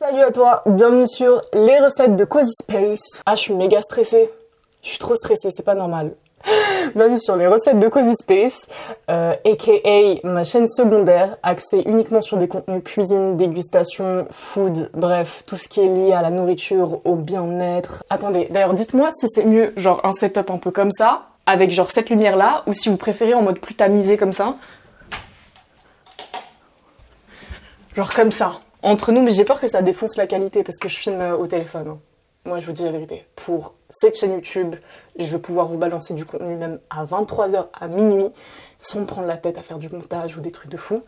Salut à toi, bienvenue sur les recettes de Cozy Space. Ah, je suis méga stressée. Je suis trop stressée, c'est pas normal. Bienvenue sur les recettes de Cozy Space, aka ma chaîne secondaire, axée uniquement sur des contenus cuisine, dégustation, food, bref, tout ce qui est lié à la nourriture, au bien-être. Attendez, d'ailleurs dites-moi si c'est mieux, genre un setup un peu comme ça, avec genre cette lumière-là, ou si vous préférez en mode plus tamisé comme ça. Genre comme ça. Entre nous, mais j'ai peur que ça défonce la qualité parce que je filme au téléphone. Hein. Moi, je vous dis la vérité. Pour cette chaîne YouTube, je vais pouvoir vous balancer du contenu même à 23h, à minuit, sans me prendre la tête à faire du montage ou des trucs de fou.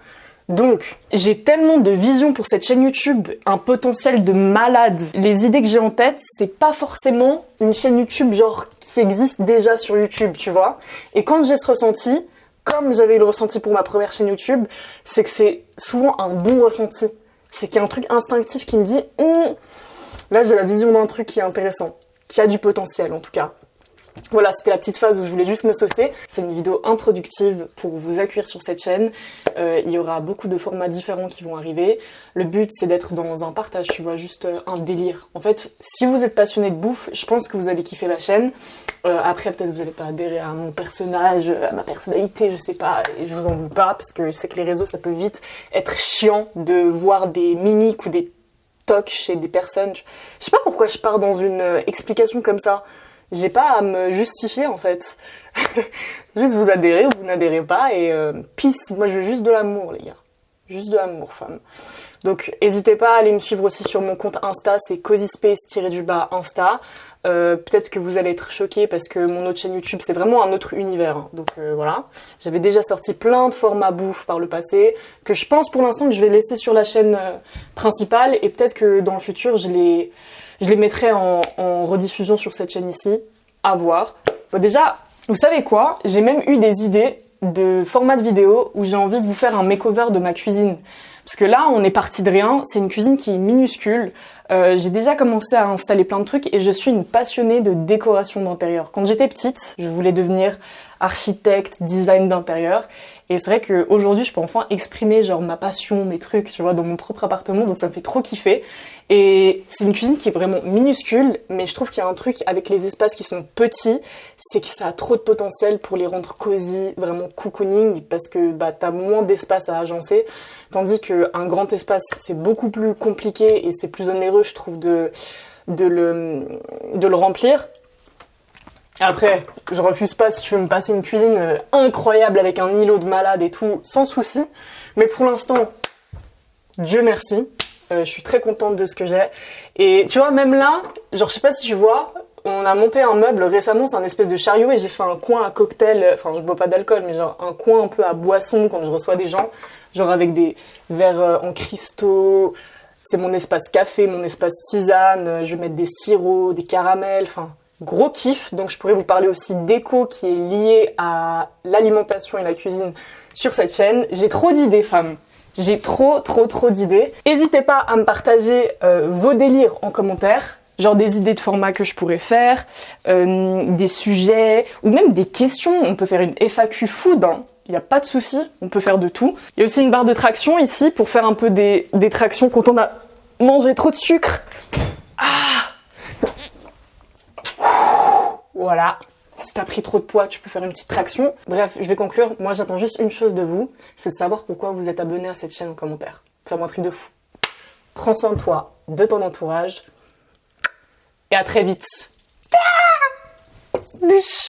Donc, j'ai tellement de vision pour cette chaîne YouTube, un potentiel de malade. Les idées que j'ai en tête, c'est pas forcément une chaîne YouTube genre qui existe déjà sur YouTube, tu vois. Et quand j'ai ce ressenti, comme j'avais eu le ressenti pour ma première chaîne YouTube, c'est que c'est souvent un bon ressenti. C'est qu'il y a un truc instinctif qui me dit là j'ai la vision d'un truc qui est intéressant, qui a du potentiel en tout cas. Voilà, c'était la petite phase où je voulais juste me saucer. C'est une vidéo introductive pour vous accueillir sur cette chaîne. Il y aura beaucoup de formats différents qui vont arriver. Le but, c'est d'être dans un partage, tu vois, juste un délire. En fait, si vous êtes passionné de bouffe, je pense que vous allez kiffer la chaîne. Après, peut-être vous n'allez pas adhérer à mon personnage, à ma personnalité, je sais pas, et je vous en veux pas, parce que je sais que les réseaux, ça peut vite être chiant de voir des mimiques ou des tocs chez des personnes. Je sais pas pourquoi je pars dans une explication comme ça. J'ai pas à me justifier en fait. Juste vous adhérez ou vous n'adhérez pas et peace. Moi je veux juste de l'amour les gars. Juste de l'amour femme. Donc n'hésitez pas à aller me suivre aussi sur mon compte Insta, c'est CozySpace_Insta. Peut-être que vous allez être choqués parce que mon autre chaîne YouTube c'est vraiment un autre univers. Hein. Donc voilà. J'avais déjà sorti plein de formats bouffe par le passé que je pense pour l'instant que je vais laisser sur la chaîne principale et peut-être que dans le futur je les mettrai en rediffusion sur cette chaîne ici. À voir. Bon, déjà, vous savez quoi? J'ai même eu des idées de format de vidéo où j'ai envie de vous faire un makeover de ma cuisine. Parce que là, on est parti de rien. C'est une cuisine qui est minuscule. J'ai déjà commencé à installer plein de trucs et je suis une passionnée de décoration d'intérieur. Quand j'étais petite, je voulais devenir architecte, design d'intérieur. Et c'est vrai qu'aujourd'hui, je peux enfin exprimer genre ma passion, mes trucs, tu vois, dans mon propre appartement. Donc ça me fait trop kiffer. Et c'est une cuisine qui est vraiment minuscule, mais je trouve qu'il y a un truc avec les espaces qui sont petits, c'est que ça a trop de potentiel pour les rendre cosy, vraiment cocooning, parce que bah t'as moins d'espace à agencer. Tandis qu'un grand espace, c'est beaucoup plus compliqué et c'est plus onéreux, je trouve, de le remplir. Après, je refuse pas si tu veux me passer une cuisine incroyable avec un îlot de malade et tout, sans souci. Mais pour l'instant, Dieu merci, je suis très contente de ce que j'ai. Et tu vois, même là, genre je sais pas si tu vois, on a monté un meuble récemment, c'est un espèce de chariot et j'ai fait un coin à cocktail, enfin je bois pas d'alcool, mais genre un coin un peu à boisson quand je reçois des gens, genre avec des verres en cristaux. C'est mon espace café, mon espace tisane, je vais mettre des sirops, des caramels, enfin gros kiff. Donc je pourrais vous parler aussi d'éco qui est lié à l'alimentation et la cuisine sur cette chaîne. J'ai trop d'idées femmes, j'ai trop d'idées. N'hésitez pas à me partager vos délires en commentaire, genre des idées de format que je pourrais faire, des sujets ou même des questions. On peut faire une FAQ food, hein. Il n'y a pas de souci, on peut faire de tout. Il y a aussi une barre de traction ici pour faire un peu des tractions quand on a mangé trop de sucre. Ah, voilà. Si t'as pris trop de poids, tu peux faire une petite traction. Bref, je vais conclure. Moi, j'attends juste une chose de vous, c'est de savoir pourquoi vous êtes abonné à cette chaîne en commentaire. Ça m'intrigue de fou. Prends soin de toi, de ton entourage. Et à très vite.